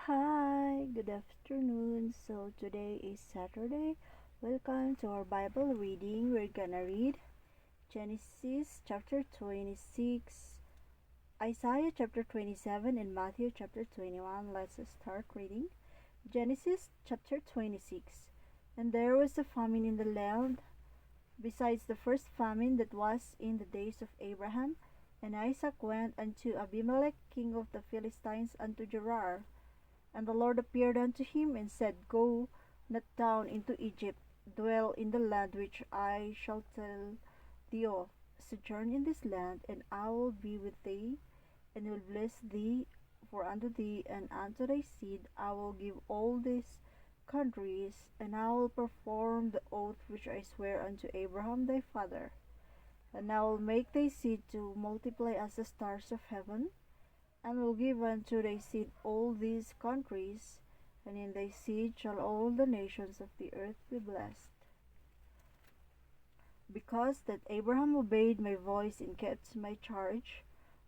Hi, good afternoon. So today is Saturday. Welcome to our Bible reading. We're gonna read Genesis chapter 26, Isaiah chapter 27, and Matthew chapter 21. Let's start reading. Genesis chapter 26. And there was a famine in the land, besides the first famine that was in the days of Abraham. And Isaac went unto Abimelech king of the Philistines unto Gerar. And the Lord appeared unto him, and said, Go not down into Egypt, dwell in the land which I shall tell thee of. Sojourn in this land, and I will be with thee, and will bless thee. For unto thee and unto thy seed I will give all these countries, and I will perform the oath which I swear unto Abraham thy father. And I will make thy seed to multiply as the stars of heaven, and will give unto thy seed all these countries, and in thy seed shall all the nations of the earth be blessed. Because that Abraham obeyed my voice and kept my charge,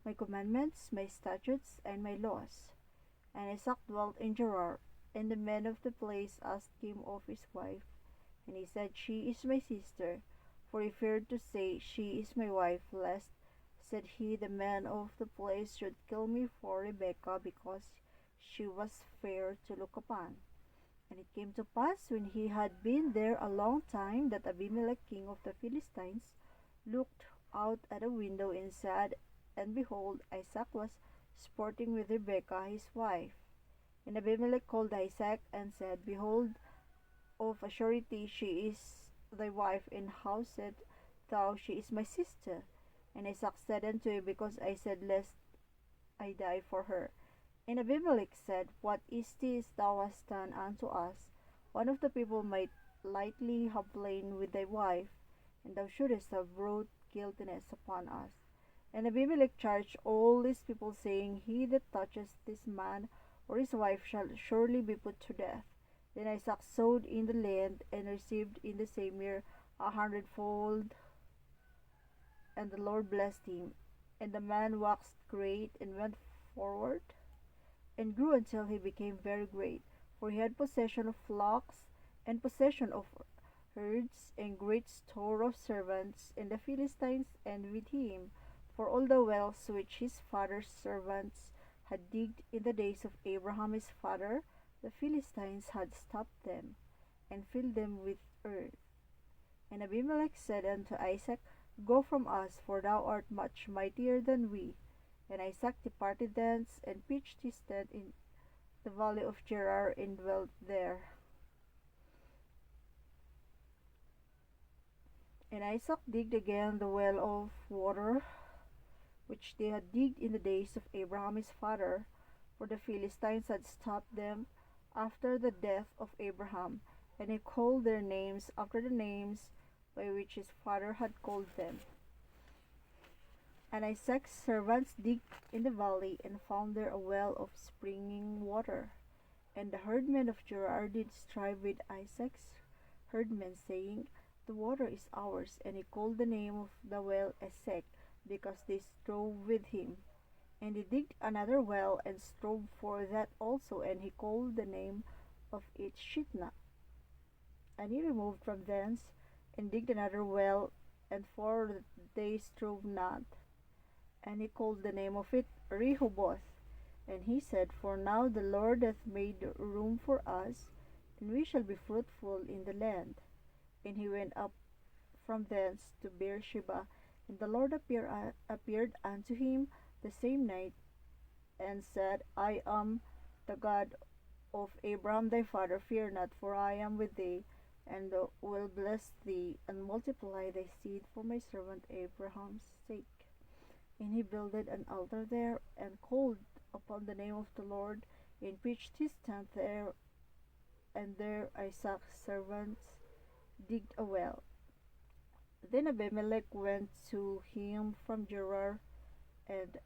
my commandments, my statutes, and my laws. And Isaac dwelt in Gerar, and the men of the place asked him of his wife. And he said, She is my sister. For he feared to say, She is my wife, lest, said he, the men of the place should kill me for Rebekah, because she was fair to look upon. And it came to pass, when he had been there a long time, that Abimelech king of the Philistines looked out at a window and said, and behold, Isaac was sporting with Rebekah his wife. And Abimelech called Isaac, and said, Behold, of a surety she is thy wife, and how said thou, She is my sister? And Isaac said unto him, Because I said, Lest I die for her. And Abimelech said, What is this thou hast done unto us? One of the people might lightly have lain with thy wife, and thou shouldest have brought guiltiness upon us. And Abimelech charged all these people, saying, He that toucheth this man or his wife shall surely be put to death. Then Isaac sowed in the land, and received in the same year 100-fold, and the Lord blessed him. And the man waxed great, and went forward, and grew until he became very great. For he had possession of flocks, and possession of herds, and great store of servants in the Philistines, and with him. For all the wells which his father's servants had digged in the days of Abraham his father, the Philistines had stopped them, and filled them with earth. And Abimelech said unto Isaac, Go from us, for thou art much mightier than we. And Isaac departed thence, and pitched his tent in the valley of Gerar, and dwelt there. And Isaac digged again the well of water, which they had digged in the days of Abraham his father, for the Philistines had stopped them after the death of Abraham, and he called their names after the names by which his father had called them. And Isaac's servants digged in the valley, and found there a well of springing water. And the herdmen of Gerar did strive with Isaac's herdmen, saying, The water is ours. And he called the name of the well Esek, because they strove with him. And he digged another well, and strove for that also, and he called the name of it Shitna. And he removed from thence, and digged another well, and for that they strove not, and he called the name of it Rehoboth. And he said, For now the Lord hath made room for us, and we shall be fruitful in the land. And he went up from thence to Beersheba, and the Lord appeared unto him the same night, and said, I am the God of Abraham thy father. Fear not, for I am with thee, and will bless thee, and multiply thy seed for my servant Abraham's sake. And he builded an altar there, and called upon the name of the Lord, and pitched his tent there. And there Isaac's servants digged a well. Then Abimelech went to him from Gerar, and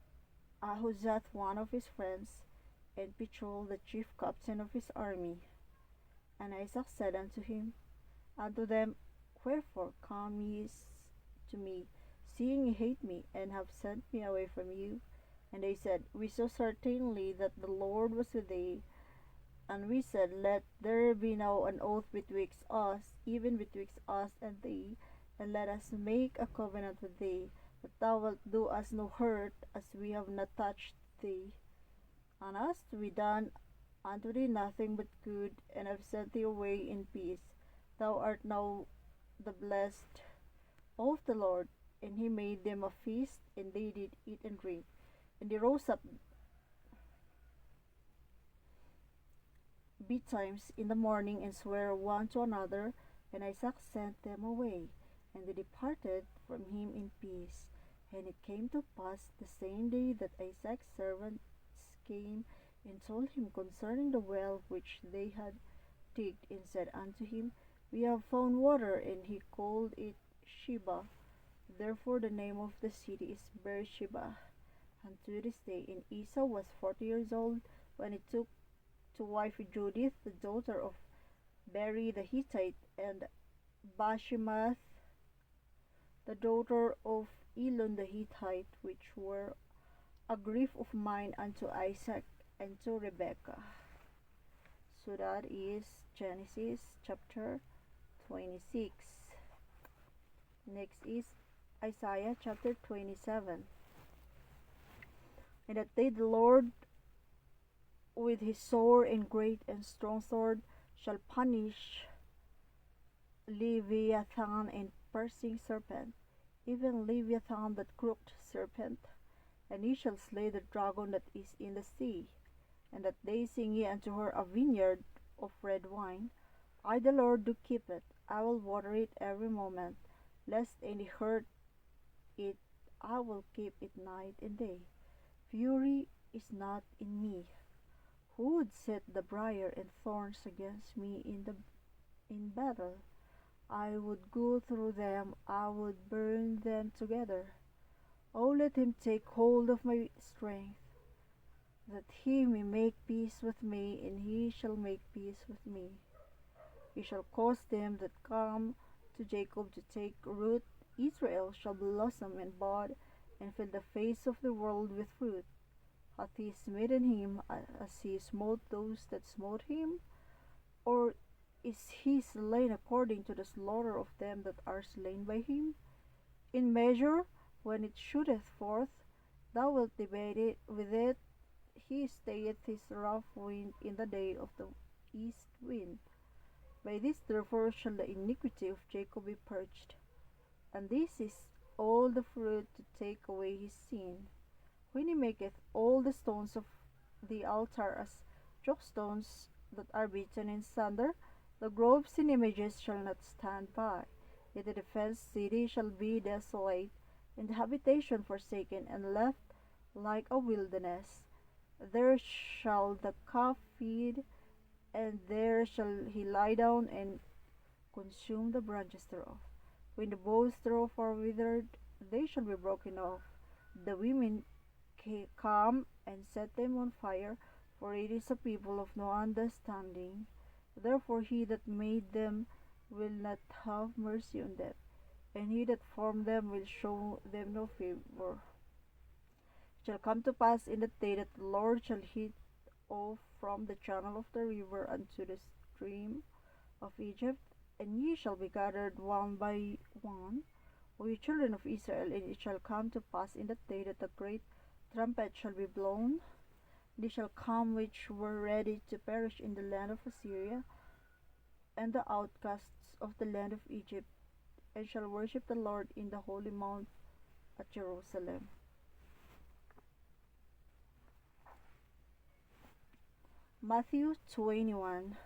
Ahuzzath one of his friends, and Pichol the chief captain of his army. And Isaac said unto him, unto them, Wherefore come ye to me, seeing ye hate me, and have sent me away from you? And they said, We saw certainly that the Lord was with thee, And we said, Let there be now an oath betwixt us, even betwixt us and thee, and let us make a covenant with thee, that thou wilt do us no hurt, as we have not touched thee, and us to be done unto thee nothing but good, and have sent thee away in peace. Thou art now the blessed of the Lord. And he made them a feast, and they did eat and drink. And they rose up betimes in the morning, and sware one to another, and Isaac sent them away. And they departed from him in peace. And it came to pass the same day that Isaac's servants came and told him concerning the well which they had digged, and said unto him, We have found water. And he called it Sheba. Therefore the name of the city is Beersheba unto this day. And Esau was 40 years old when he took to wife Judith, the daughter of Beri the Hittite, and Bashemath, the daughter of Elon the Hittite, which were a grief of mine unto Isaac and to Rebekah. So that is Genesis chapter 26. Next is Isaiah chapter 27. And that day the Lord with his sore and great and strong sword shall punish Leviathan and piercing serpent, even Leviathan that crooked serpent, and he shall slay the dragon that is in the sea. And that day sing ye unto her a vineyard of red wine. I the Lord do keep it, I will water it every moment, lest any hurt it, I will keep it night and day. Fury is not in me. Who would set the briar and thorns against me in battle? I would go through them, I would burn them together. O let him take hold of my strength, that he may make peace with me, and he shall make peace with me. He shall cause them that come to Jacob to take root. Israel shall blossom and bud, and fill the face of the world with fruit. Hath he smitten him as he smote those that smote him? Or is he slain according to the slaughter of them that are slain by him? In measure, when it shooteth forth, thou wilt divide it with it. He stayeth his rough wind in the day of the east wind. By this therefore shall the iniquity of Jacob be purged, and this is all the fruit to take away his sin. When he maketh all the stones of the altar as chalk stones that are beaten in sunder, the groves and images shall not stand by. Yet the defenced city shall be desolate, and the habitation forsaken and left like a wilderness. There shall the calf feed, and there shall he lie down and consume the branches thereof. When the boughs thereof are withered, they shall be broken off. The women come and set them on fire, for it is a people of no understanding. Therefore he that made them will not have mercy on them, and he that formed them will show them no favor. It shall come to pass in that day that the Lord shall hit off from the channel of the river unto the stream of Egypt, and ye shall be gathered one by one, O ye children of Israel. And it shall come to pass in that day that the great trumpet shall be blown. They shall come which were ready to perish in the land of Assyria, and the outcasts of the land of Egypt, and shall worship the Lord in the holy mount at Jerusalem. Matthew 21.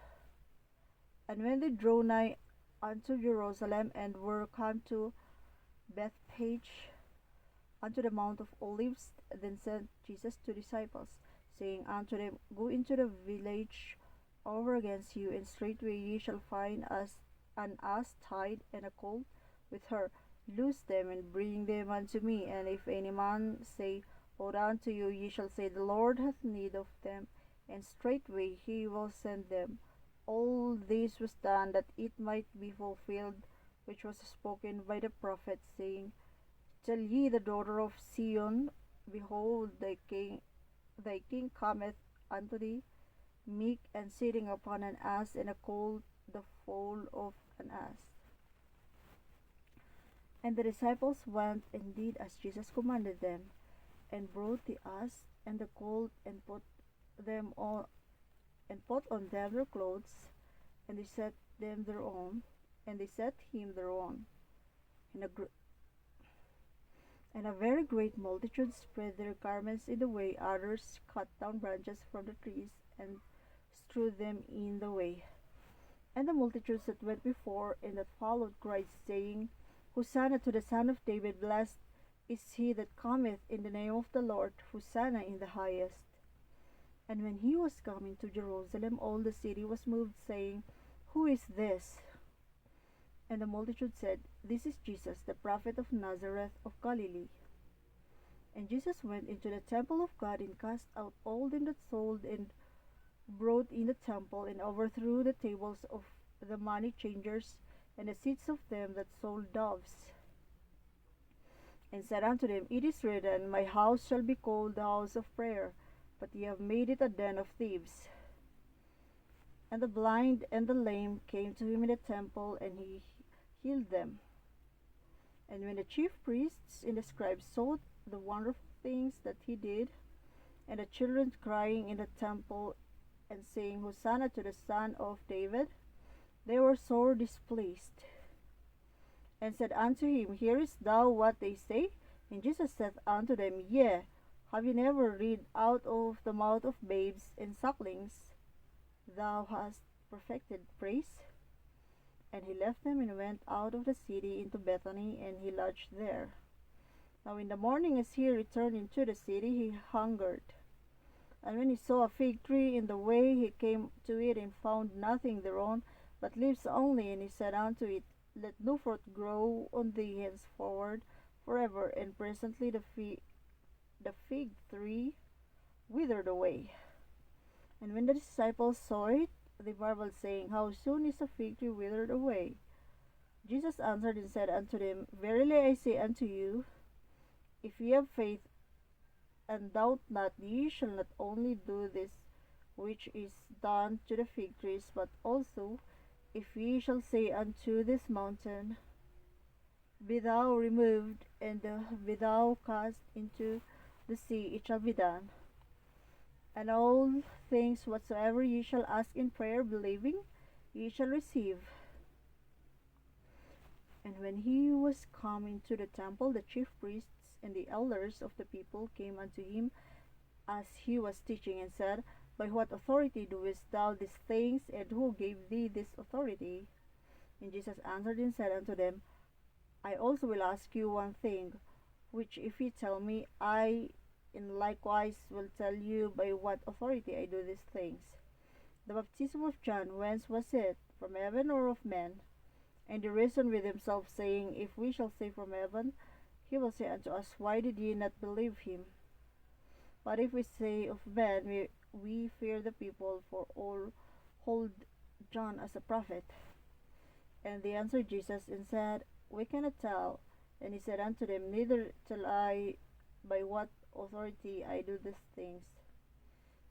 And when they drew nigh unto Jerusalem, and were come to Bethphage, unto the Mount of Olives, then sent Jesus two disciples, saying unto them, Go into the village over against you, and straightway ye shall find an ass tied, and a colt with her. Loose them, and bring them unto me. And if any man say aught unto you, ye shall say, The Lord hath need of them, and straightway he will send them. All this was done that it might be fulfilled which was spoken by the prophet, saying, Tell ye the daughter of Zion, Behold, thy king cometh unto thee, meek and sitting upon an ass, and a colt the foal of an ass. And the disciples went and did as Jesus commanded them, and brought the ass and the colt, and them on put on them their clothes, and they set them their own, and they set him their own. And a very great multitude spread their garments in the way. Others cut down branches from the trees and strewed them in the way. And the multitudes that went before and that followed cried, saying, Hosanna to the Son of David! Blessed is he that cometh in the name of the Lord! Hosanna in the highest! And when he was come into Jerusalem, all the city was moved, saying, Who is this? And the multitude said, This is Jesus, the prophet of Nazareth of Galilee. And Jesus went into the temple of God, and cast out all them that sold and brought in the temple, and overthrew the tables of the money changers, and the seats of them that sold doves. And said unto them, It is written, My house shall be called the house of prayer, but ye have made it a den of thieves. And the blind and the lame came to him in the temple, and he healed them. And when the chief priests and the scribes saw the wonderful things that he did, and the children crying in the temple, and saying, Hosanna to the Son of David, they were sore displeased, and said unto him, Hearest thou what they say? And Jesus saith unto them, Yea, have ye never read, Out of the mouth of babes and sucklings thou hast perfected praise? And he left them, and went out of the city into Bethany, and he lodged there. Now in the morning, as he returned into the city, he hungered. And when he saw a fig tree in the way, he came to it, and found nothing thereon but leaves only. And he said unto it, Let no fruit grow on thee henceforward forever. And presently the fig tree withered away. And when the disciples saw it, they marveled, saying, How soon is a fig tree withered away? Jesus answered and said unto them, Verily I say unto you, if ye have faith, and doubt not, ye shall not only do this which is done to the fig trees, but also, if ye shall say unto this mountain, Be thou removed, and be thou cast into the sea, it shall be done. And all things whatsoever ye shall ask in prayer, believing, ye shall receive. And when he was come into the temple, the chief priests and the elders of the people came unto him as he was teaching, and said, By what authority doest thou these things, and who gave thee this authority? And Jesus answered and said unto them, I also will ask you one thing, which if ye tell me, I in likewise will tell you by what authority I do these things. The baptism of John, whence was it? From heaven or of men? And they reasoned with themselves, saying, If we shall say from heaven, he will say unto us, Why did ye not believe him? But if we say of men, we fear the people, for all hold John as a prophet. And they answered Jesus, and said, We cannot tell. And he said unto them, Neither tell I by what authority I do these things.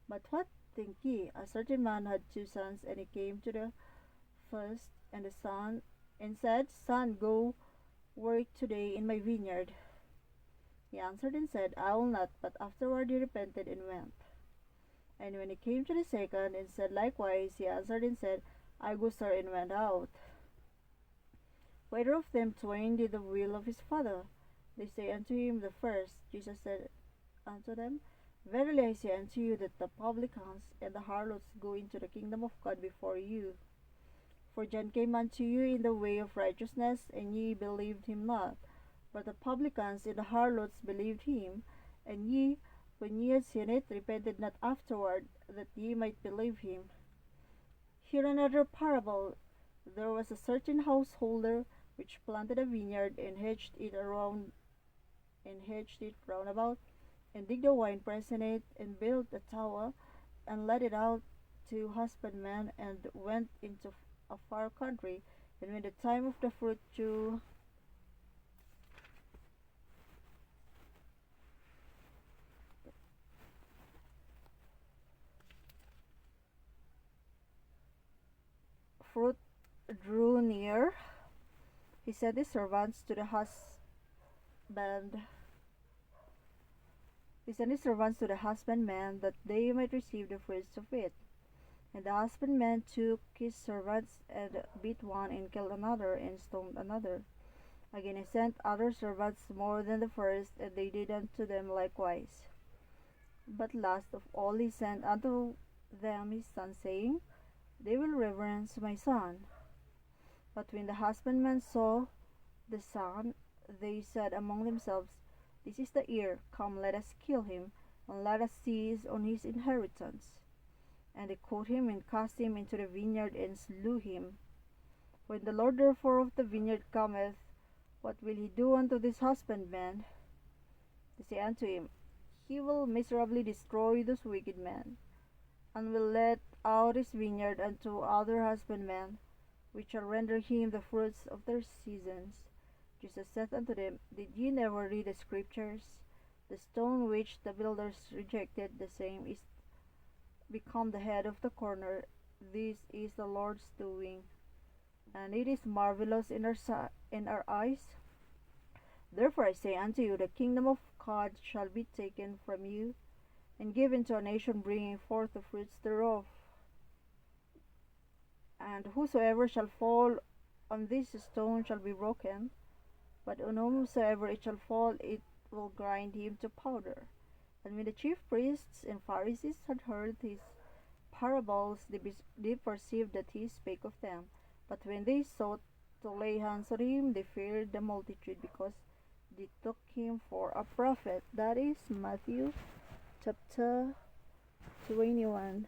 But what think ye? A certain man had 2 sons, and he came to the first and the son, and said, Son, go work today in my vineyard. He answered and said, I will not. But afterward he repented and went. And when he came to the second, and said likewise, he answered and said, I go, sir, and went out. Whether of them twain did the will of his father? They say unto him, The first. Jesus said unto them, Verily I say unto you, that the publicans and the harlots go into the kingdom of God before you. For John came unto you in the way of righteousness, and ye believed him not. But the publicans and the harlots believed him, and ye, when ye had seen it, repented not afterward, that ye might believe him. Hear another parable. There was a certain householder which planted a vineyard, and hedged it round about, and digged a winepress in it, and built a tower, and let it out to husbandmen, and went into a far country. And when the time of the fruit drew, fruit drew near, he sent his servants to the husband. He sent his servants to the husbandman that they might receive the fruits of it. And the husbandman took his servants and beat one and killed another and stoned another. Again he sent other servants more than the first, and they did unto them likewise. But last of all he sent unto them his son, saying, They will reverence my son. But when the husbandmen saw the son, they said among themselves, This is the heir, come, let us kill him, and let us seize on his inheritance. And they caught him and cast him into the vineyard and slew him. When the Lord therefore of the vineyard cometh, what will he do unto this husbandman? They say unto him, He will miserably destroy those wicked men, and will let out his vineyard unto other husbandmen, which shall render him the fruits of their seasons. Jesus saith unto them, Did ye never read the scriptures? The stone which the builders rejected, the same is become the head of the corner. This is the Lord's doing, and it is marvelous in our eyes. Therefore I say unto you, the kingdom of God shall be taken from you, and given to a nation bringing forth the fruits thereof. And whosoever shall fall on this stone shall be broken, but on whomsoever it shall fall, it will grind him to powder. And when the chief priests and Pharisees had heard his parables, they perceived that he spake of them. But when they sought to lay hands on him, they feared the multitude, because they took him for a prophet. That is Matthew chapter 21.